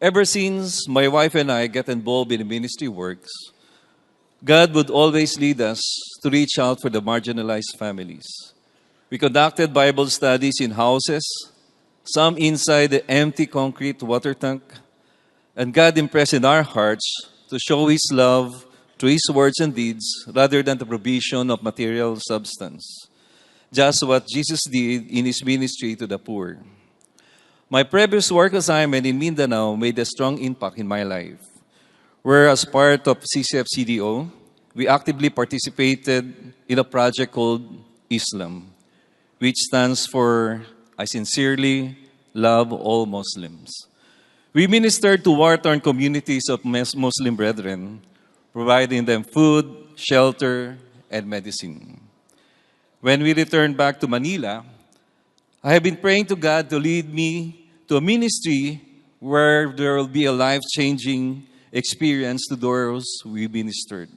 Ever since my wife and I got involved in the ministry works, God would always lead us to reach out for the marginalized families. We conducted Bible studies in houses, some inside the empty concrete water tank, and God impressed in our hearts to show His love through His words and deeds rather than the provision of material substance. Just what Jesus did in His ministry to the poor. My previous work assignment in Mindanao made a strong impact in my life. Where as part of CCF CDO, we actively participated in a project called Islam, which stands for I sincerely love all Muslims. We ministered to war-torn communities of Muslim brethren, providing them food, shelter, and medicine. When we returned back to Manila, I have been praying to God to lead me to a ministry where there will be a life-changing experience to those we ministered.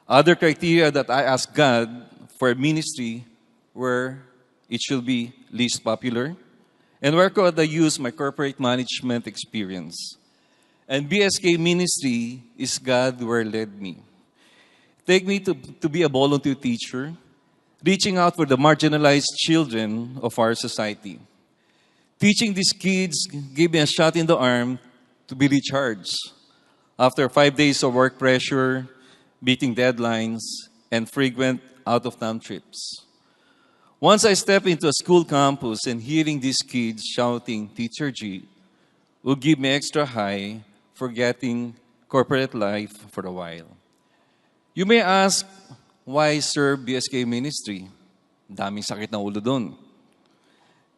Other criteria that I asked God for ministry were it should be least popular, and where could I use my corporate management experience. And BSK ministry is God where led me. Take me to be a volunteer teacher, reaching out for the marginalized children of our society. Teaching these kids gave me a shot in the arm to be recharged after 5 days of work pressure, beating deadlines, and frequent out-of-town trips. Once I stepped into a school campus and hearing these kids shouting, "Teacher G," would give me extra high, forgetting corporate life for a while. You may ask, why serve BSK ministry? Daming sakit na ulo dun.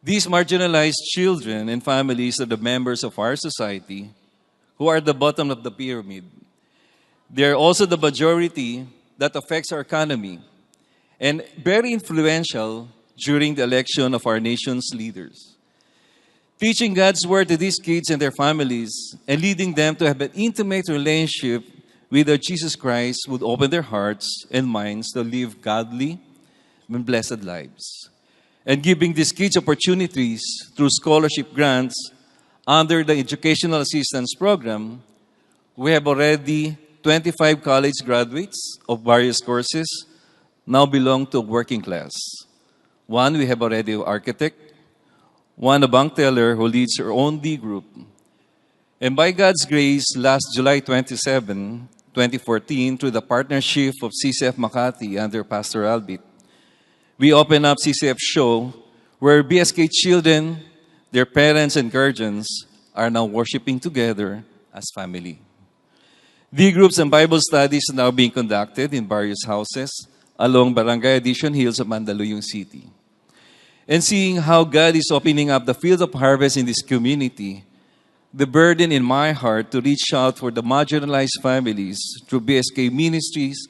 These marginalized children and families are the members of our society who are the bottom of the pyramid. They are also the majority that affects our economy and very influential during the election of our nation's leaders. Teaching God's word to these kids and their families and leading them to have an intimate relationship with our Jesus Christ would open their hearts and minds to live godly and blessed lives. And giving these kids opportunities through scholarship grants under the Educational Assistance Program, we have already 25 college graduates of various courses now belong to working class. One, we have already an architect. One, a bank teller who leads her own D group. And by God's grace, last July 27, 2014, through the partnership of CCF Makati under Pastor Albit, we opened up CCF Show, where BSK children, their parents and guardians are now worshiping together as family. D groups and Bible studies are now being conducted in various houses along Barangay Addition Hills of Mandaluyong City. And seeing how God is opening up the field of harvest in this community, the burden in my heart to reach out for the marginalized families through BSK ministries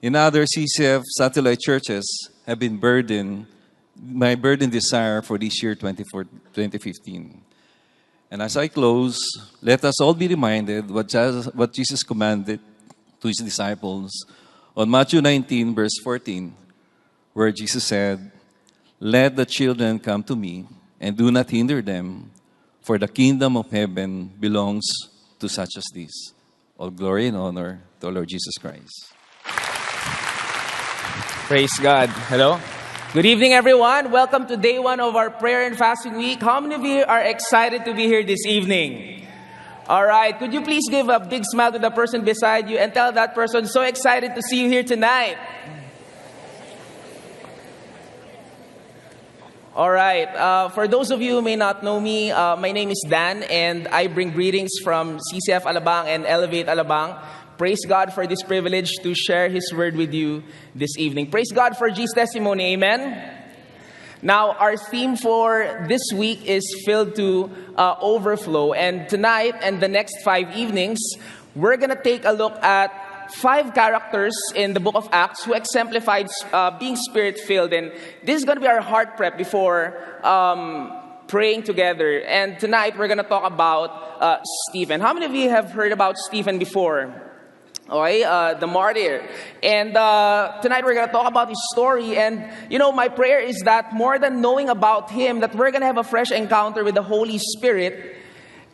and other CCF satellite churches have been my burden desire for this year 2015. And as I close, let us all be reminded what Jesus commanded to His disciples on Matthew 19, verse 14, where Jesus said, "Let the children come to me, and do not hinder them, for the kingdom of heaven belongs to such as this." All glory and honor to our Lord Jesus Christ. Praise God. Hello. Good evening, everyone. Welcome to day one of our prayer and fasting week. How many of you are excited to be here this evening? All right. Could you please give a big smile to the person beside you and tell that person, "So excited to see you here tonight." All right. For those of you who may not know me, my name is Dan, and I bring greetings from CCF Alabang and Elevate Alabang. Praise God for this privilege to share His word with you this evening. Praise God for G's testimony. Amen. Now, our theme for this week is filled to overflow. And tonight and the next 5 evenings, we're going to take a look at 5 characters in the book of Acts who exemplified being spirit-filled. And this is going to be our heart prep before praying together. And tonight, we're going to talk about Stephen. How many of you have heard about Stephen before? Okay, the martyr. And tonight we're going to talk about his story. And, my prayer is that more than knowing about him, that we're going to have a fresh encounter with the Holy Spirit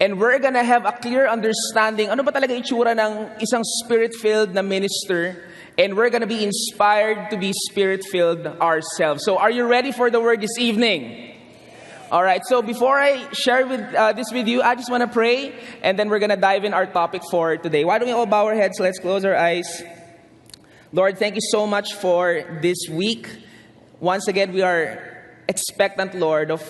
And we're gonna have a clear understanding, ano ba talaga itsura ng isang spirit-filled na minister? And we're gonna be inspired to be spirit-filled ourselves. So are you ready for the word this evening? All right, so before I share this with you, I just want to pray, and then we're going to dive in our topic for today. Why don't we all bow our heads? Let's close our eyes. Lord, thank you so much for this week. Once again, we are expectant, Lord, of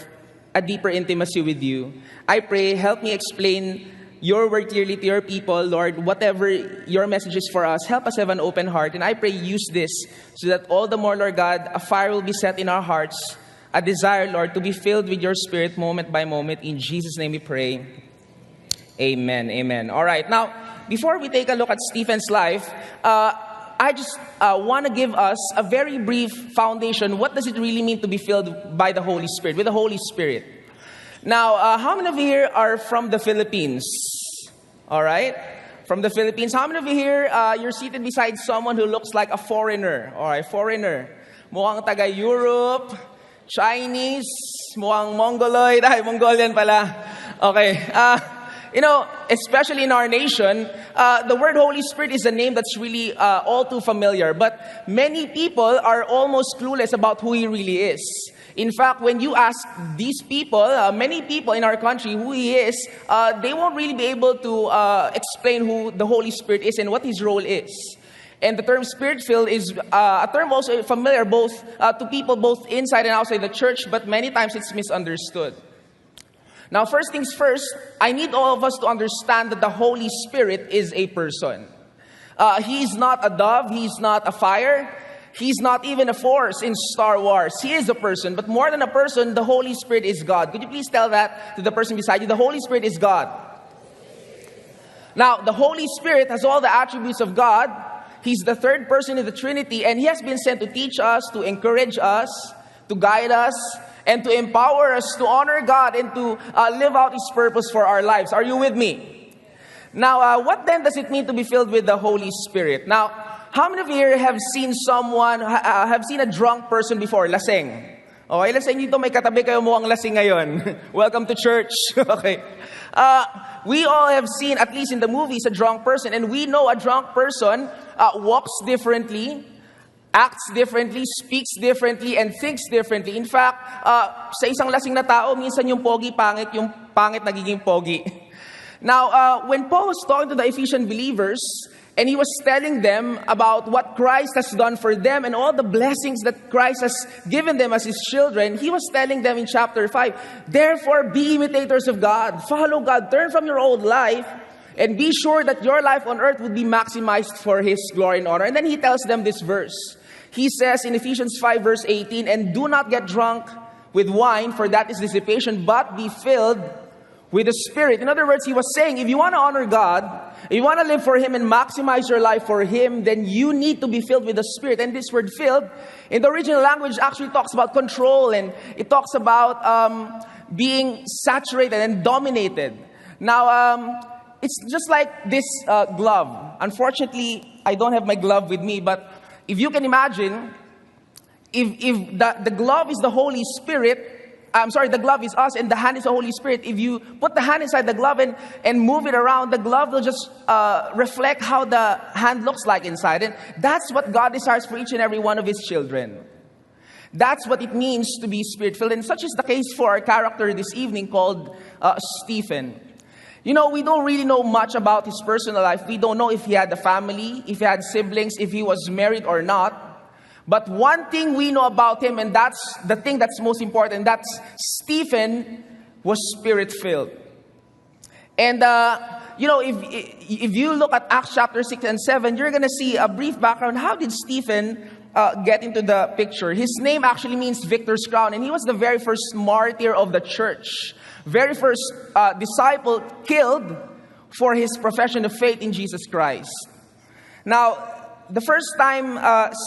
a deeper intimacy with you. I pray, help me explain your word clearly to your people, Lord. Whatever your message is for us, help us have an open heart. And I pray, use this so that all the more, Lord God, a fire will be set in our hearts, a desire, Lord, to be filled with your Spirit moment by moment. In Jesus' name we pray. Amen. Amen. All right. Now, before we take a look at Stephen's life, I just want to give us a very brief foundation. What does it really mean to be filled by the Holy Spirit, with the Holy Spirit? Now, how many of you here are from the Philippines? All right. From the Philippines. How many of you here, you're seated beside someone who looks like a foreigner? All right, foreigner. Mukhang taga-Europe, Chinese, mukhang Mongoloid. Ay, Mongolian pala. Okay. Especially in our nation, the word Holy Spirit is a name that's really all too familiar. But many people are almost clueless about who He really is. In fact, when you ask these people, many people in our country, who He is, they won't really be able to explain who the Holy Spirit is and what His role is. And the term Spirit-filled is a term also familiar both to people both inside and outside the church, but many times it's misunderstood. Now, first things first, I need all of us to understand that the Holy Spirit is a person. He's not a dove, He's not a fire, He's not even a force in Star Wars. He is a person, but more than a person, the Holy Spirit is God. Could you please tell that to the person beside you? The Holy Spirit is God. Now, the Holy Spirit has all the attributes of God. He's the third person in the Trinity, and He has been sent to teach us, to encourage us, to guide us, and to empower us to honor God and to live out His purpose for our lives. Are you with me? Now, what then does it mean to be filled with the Holy Spirit? Now, how many of you here have seen have seen a drunk person before? Laseng. Okay, let's say dito may katabi kayo mukhang lasing ngayon. Welcome to church. Okay. We all have seen, at least in the movies, a drunk person. And we know a drunk person walks differently, acts differently, speaks differently, and thinks differently. In fact, sa isang lasing na tao, minsan yung pogi pangit, yung pangit nagiging pogi. Now, when Paul was talking to the Ephesian believers, and he was telling them about what Christ has done for them and all the blessings that Christ has given them as His children, he was telling them in chapter 5, therefore be imitators of God, follow God, turn from your old life, and be sure that your life on earth would be maximized for His glory and honor. And then he tells them this verse. He says in Ephesians 5 verse 18, and do not get drunk with wine, for that is dissipation, but be filled with the Spirit. In other words, he was saying, if you want to honor God, if you want to live for Him and maximize your life for Him, then you need to be filled with the Spirit. And this word filled, in the original language, actually talks about control, and it talks about being saturated and dominated. Now, it's just like this glove. Unfortunately, I don't have my glove with me, but if you can imagine, if the glove is the Holy Spirit, the glove is us and the hand is the Holy Spirit. If you put the hand inside the glove and move it around, the glove will just reflect how the hand looks like inside. And that's what God desires for each and every one of His children. That's what it means to be Spirit-filled. And such is the case for our character this evening called Stephen. You know, we don't really know much about his personal life. We don't know if he had a family, if he had siblings, if he was married or not. But one thing we know about him, and that's the thing that's most important, that's Stephen was Spirit-filled. And, if you look at Acts chapter 6 and 7, you're going to see a brief background. How did Stephen get into the picture? His name actually means victor's crown, and he was the very first martyr of the church. Very first disciple killed for his profession of faith in Jesus Christ. Now, the first time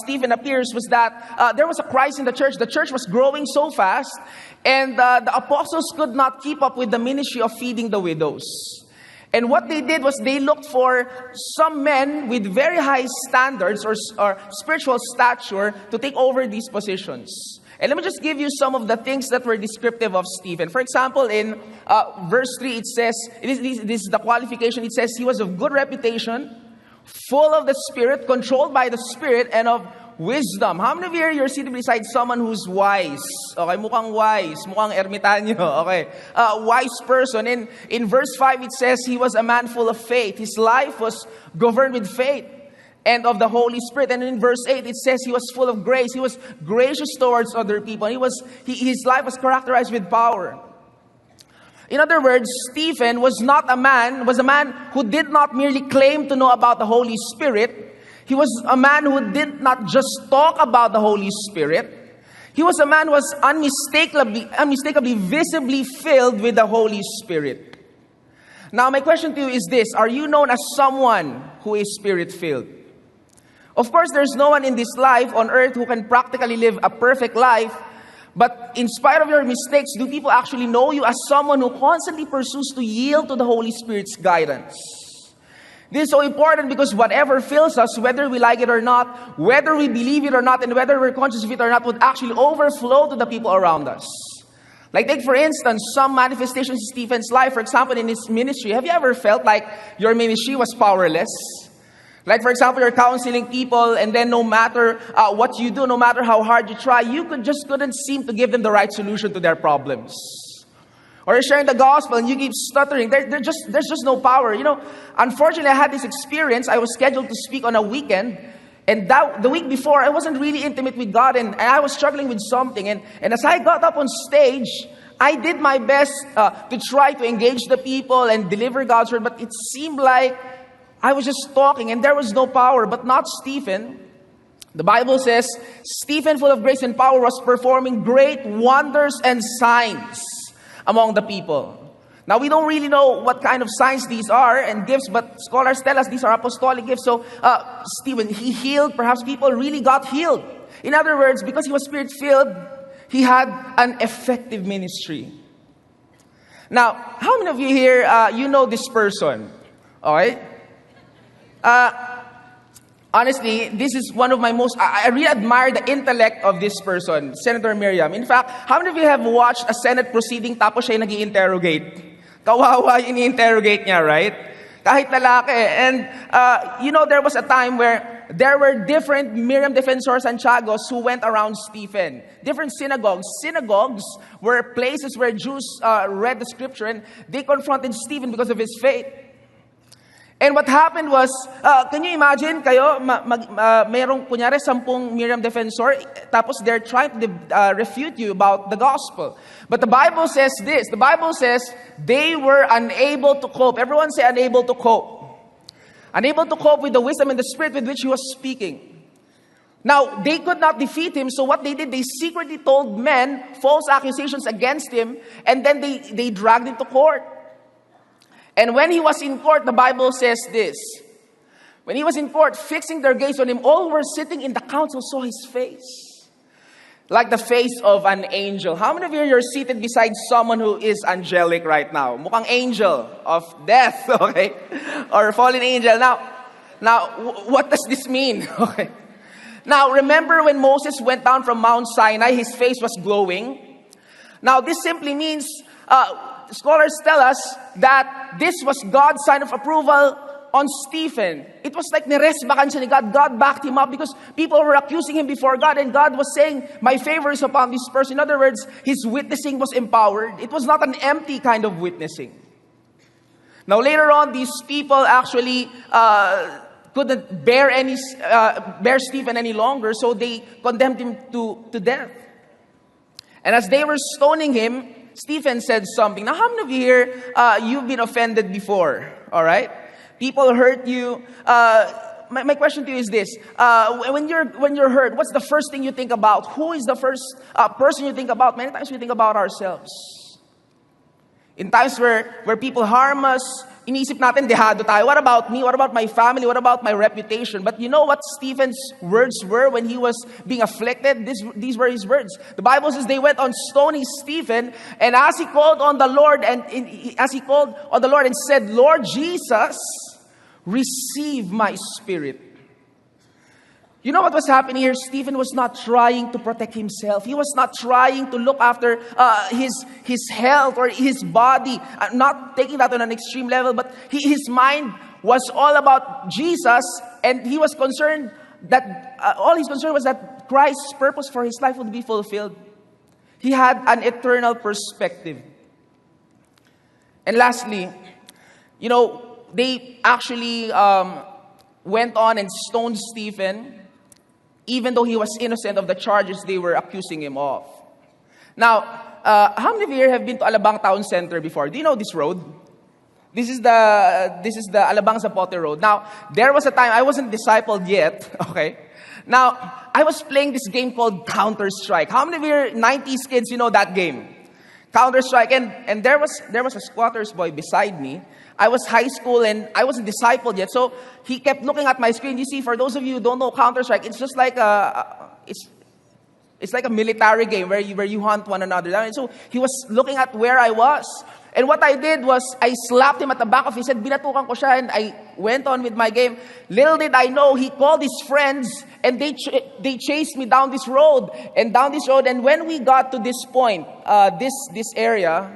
Stephen appears was that there was a crisis in the church. The church was growing so fast, and the apostles could not keep up with the ministry of feeding the widows. And what they did was they looked for some men with very high standards or spiritual stature to take over these positions. And let me just give you some of the things that were descriptive of Stephen. For example, in verse 3, it says, this is the qualification, it says, he was of good reputation, full of the Spirit, controlled by the Spirit, and of wisdom. How many of you here, you're sitting beside someone who's wise? Okay, mukhang wise, mukhang ermitanyo. Okay, wise person. In verse 5, it says, he was a man full of faith. His life was governed with faith and of the Holy Spirit. And in verse 8, it says he was full of grace. He was gracious towards other people. His life was characterized with power. In other words, Stephen was a man who did not merely claim to know about the Holy Spirit. He was a man who did not just talk about the Holy Spirit. He was a man who was unmistakably, visibly filled with the Holy Spirit. Now, my question to you is this: are you known as someone who is Spirit-filled? Of course, there's no one in this life on earth who can practically live a perfect life. But in spite of your mistakes, do people actually know you as someone who constantly pursues to yield to the Holy Spirit's guidance? This is so important because whatever fills us, whether we like it or not, whether we believe it or not, and whether we're conscious of it or not, would actually overflow to the people around us. Like take for instance, some manifestations in Stephen's life, for example, in his ministry. Have you ever felt like your ministry was powerless? Like, for example, you're counseling people, and then no matter what you do, no matter how hard you try, you couldn't seem to give them the right solution to their problems. Or you're sharing the gospel, and you keep stuttering. There's just no power. You know, unfortunately, I had this experience. I was scheduled to speak on a weekend, and the week before, I wasn't really intimate with God, and I was struggling with something. And as I got up on stage, I did my best to try to engage the people and deliver God's word, but it seemed like I was just talking and there was no power, but not Stephen. The Bible says, Stephen, full of grace and power, was performing great wonders and signs among the people. Now, we don't really know what kind of signs these are and gifts, but scholars tell us these are apostolic gifts. So, Stephen, he healed. Perhaps people really got healed. In other words, because he was Spirit-filled, he had an effective ministry. Now, how many of you here, you know this person? All right? Honestly, this is one of my I really admire the intellect of this person, Senator Miriam. In fact, how many of you have watched a Senate proceeding tapos siya nag-i-interrogate? Kawawa yung i-interrogate niya, right? Kahit lalaki. And, there was a time where there were different Miriam Defensor Santiagos who went around Stephen. Different synagogues. Synagogues were places where Jews read the scripture, and they confronted Stephen because of his faith. And what happened was, can you imagine, kayo, merong kunyari 10 Miriam Defensor, tapos they're trying to refute you about the gospel. But the Bible says this, the Bible says, they were unable to cope. Everyone say unable to cope. Unable to cope with the wisdom and the spirit with which he was speaking. Now, they could not defeat him, so what they did, they secretly told men false accusations against him, and then they dragged him to court. And when he was in court, the Bible says this. When he was in court, fixing their gaze on him, all who were sitting in the council saw his face, like the face of an angel. How many of you are seated beside someone who is angelic right now? Mukhang angel of death, okay? Or fallen angel. Now, what does this mean? Okay. Now, remember when Moses went down from Mount Sinai, his face was glowing. Now, this simply means, scholars tell us that this was God's sign of approval on Stephen. It was like niresbakan siya ni God. God backed him up because people were accusing him before God, and God was saying, my favor is upon this person. In other words, his witnessing was empowered. It was not an empty kind of witnessing. Now later on, these people actually couldn't bear Stephen any longer, so they condemned him to death. And as they were stoning him, Stephen said something. Now, how many of you here, you've been offended before? All right? People hurt you. My question to you is this. When you're hurt, what's the first thing you think about? Who is the first person you think about? Many times we think about ourselves. In times where people harm us, inisip natin, dehado tayo. What about me? What about my family? What about my reputation? But you know what Stephen's words were when he was being afflicted? These were his words. The Bible says they went on stoning Stephen, and as he called on the Lord and said, Lord Jesus, receive my spirit. You know what was happening here? Stephen was not trying to protect himself. He was not trying to look after his health or his body. Not taking that on an extreme level, but his mind was all about Jesus, and he was concerned that all his concern was that Christ's purpose for his life would be fulfilled. He had an eternal perspective. And lastly, they actually went on and stoned Stephen, even though he was innocent of the charges they were accusing him of. Now, how many of you here have been to Alabang Town Center before? Do you know this road? This is the Alabang Zapote Road. Now, there was a time I wasn't discipled yet. Okay. Now, I was playing this game called Counter-Strike. How many of you 90s kids, you know that game? Counter-Strike. And there was a squatter's boy beside me. I was high school and I wasn't discipled yet. So he kept looking at my screen. You see, for those of you who don't know Counter-Strike, it's just like it's like a military game where you hunt one another down. And so he was looking at where I was. And what I did was I slapped him at the back of his head. Binatukan ko siya and I went on with my game. Little did I know, he called his friends and they chased me down this road. And when we got to this point, this area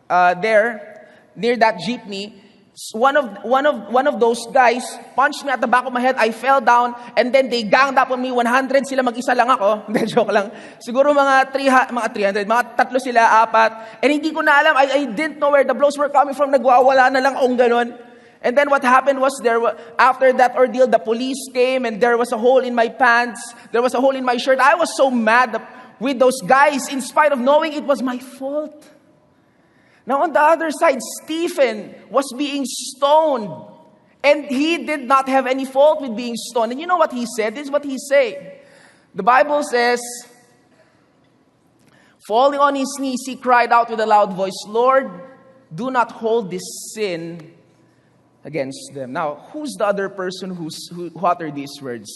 there, near that jeepney, one of those guys punched me at the back of my head. I fell down and then they ganged up on me. 100 sila, mag-isa lang ako. Hindi, joke lang. Siguro mga 300, mga 3 sila, 4. And hindi ko na alam, I didn't know where the blows were coming from. Nagwawala na lang akong ganun. And then what happened was after that ordeal, the police came and there was a hole in my pants. There was a hole in my shirt. I was so mad with those guys in spite of knowing it was my fault. Now, on the other side, Stephen was being stoned. And he did not have any fault with being stoned. And you know what he said? This is what he said. The Bible says, falling on his knees, he cried out with a loud voice, Lord, do not hold this sin against them. Now, who's the other person who uttered these words?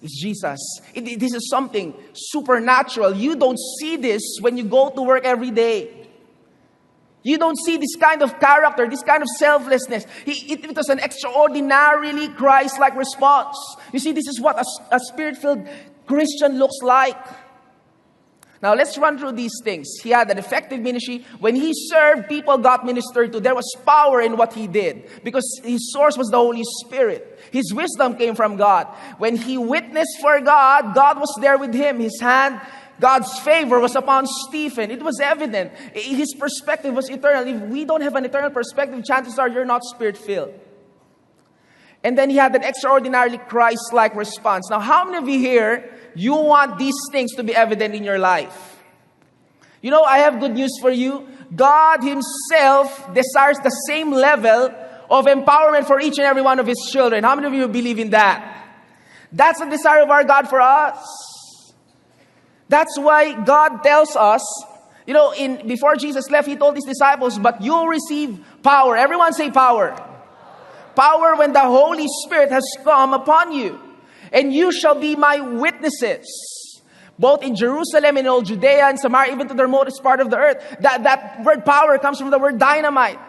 It's Jesus. This is something supernatural. You don't see this when you go to work every day. You don't see this kind of character, this kind of selflessness. It was an extraordinarily Christ-like response. You see, this is what a Spirit-filled Christian looks like. Now, let's run through these things. He had an effective ministry. When he served, people got ministered to. There was power in what he did because his source was the Holy Spirit. His wisdom came from God. When he witnessed for God, God was there with him. His hand, God's favor was upon Stephen. It was evident. His perspective was eternal. If we don't have an eternal perspective, chances are you're not Spirit-filled. And then he had an extraordinarily Christ-like response. Now, how many of you here, you want these things to be evident in your life? You know, I have good news for you. God Himself desires the same level of empowerment for each and every one of His children. How many of you believe in that? That's the desire of our God for us. That's why God tells us, you know, before Jesus left, He told His disciples, but you'll receive power. Everyone say power. Power when the Holy Spirit has come upon you. And you shall be my witnesses. Both in Jerusalem and all Judea and Samaria, even to the remotest part of the earth. That word power comes from the word dynamite.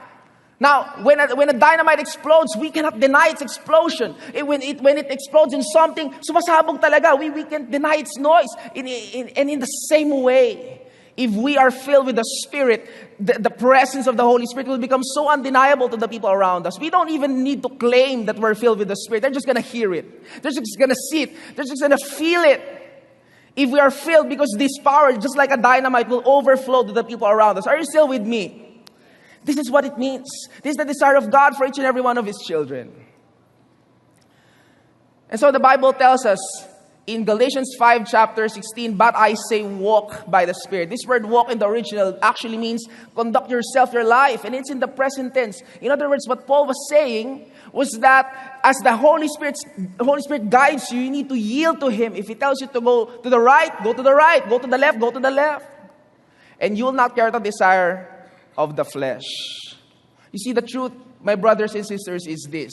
Now, when a dynamite explodes, we cannot deny its explosion. When it explodes in something, sumasabog talaga. We can't deny its noise. And in the same way, if we are filled with the Spirit, the presence of the Holy Spirit will become so undeniable to the people around us. We don't even need to claim that we're filled with the Spirit. They're just going to hear it. They're just going to see it. They're just going to feel it. If we are filled, because this power, just like a dynamite, will overflow to the people around us. Are you still with me? This is what it means. This is the desire of God for each and every one of His children. And so the Bible tells us in Galatians 5 chapter 16, but I say walk by the Spirit. This word walk in the original actually means conduct yourself, your life. And it's in the present tense. In other words, what Paul was saying was that as the Holy Spirit guides you, you need to yield to Him. If He tells you to go to the right, go to the right. Go to the left, go to the left. And you will not carry the desire of the flesh. You see, the truth, my brothers and sisters, is this.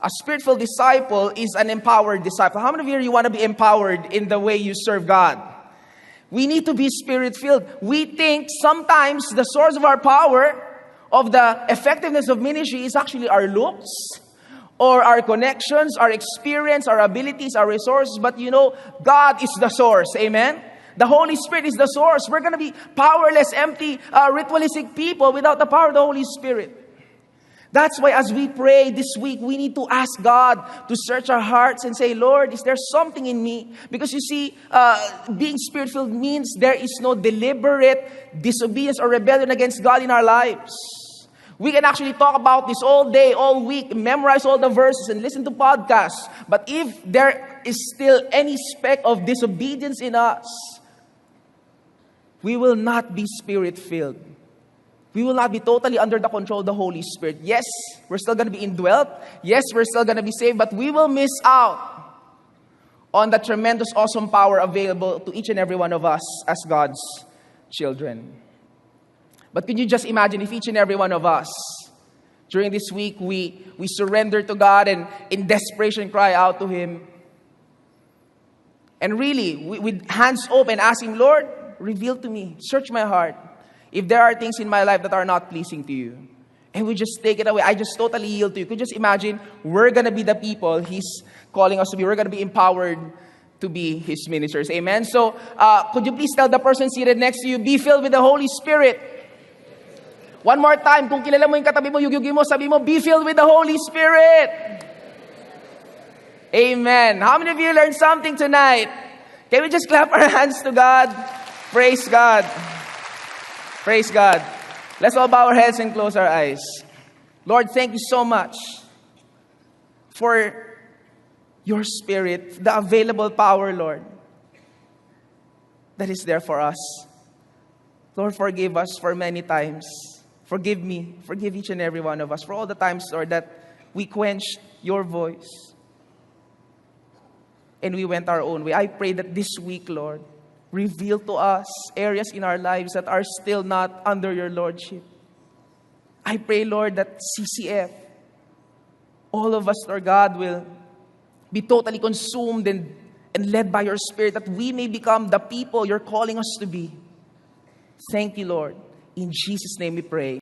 A Spirit-filled disciple is an empowered disciple. How many of you want to be empowered in the way you serve God? We need to be Spirit-filled. We think sometimes the source of our power, of the effectiveness of ministry, is actually our looks, or our connections, our experience, our abilities, our resources. But you know, God is the source. Amen? The Holy Spirit is the source. We're going to be powerless, empty, ritualistic people without the power of the Holy Spirit. That's why as we pray this week, we need to ask God to search our hearts and say, Lord, is there something in me? Because you see, being Spirit-filled means there is no deliberate disobedience or rebellion against God in our lives. We can actually talk about this all day, all week, memorize all the verses and listen to podcasts. But if there is still any speck of disobedience in us, we will not be Spirit-filled. We will not be totally under the control of the Holy Spirit. Yes, we're still going to be indwelt. Yes, we're still going to be saved. But we will miss out on the tremendous, awesome power available to each and every one of us as God's children. But can you just imagine if each and every one of us, during this week, we surrender to God and in desperation cry out to Him. And really, with hands open, ask Him, Lord, reveal to me, search my heart. If there are things in my life that are not pleasing to you, and we just take it away, I just totally yield to you. Could you just imagine, we're going to be the people He's calling us to be. We're going to be empowered to be His ministers. Amen? So, could you please tell the person seated next to you, be filled with the Holy Spirit. One more time, kung kilala mo yung katabi mo, yugyugin mo, sabi mo, be filled with the Holy Spirit. Amen. How many of you learned something tonight? Can we just clap our hands to God? Praise God. Praise God. Let's all bow our heads and close our eyes. Lord, thank you so much for your Spirit, the available power, Lord, that is there for us. Lord, forgive us for many times. Forgive me. Forgive each and every one of us for all the times, Lord, that we quenched your voice and we went our own way. I pray that this week, Lord, reveal to us areas in our lives that are still not under your Lordship. I pray, Lord, that CCF, all of us, Lord God, will be totally consumed and led by your Spirit, that we may become the people you're calling us to be. Thank you, Lord. In Jesus' name we pray.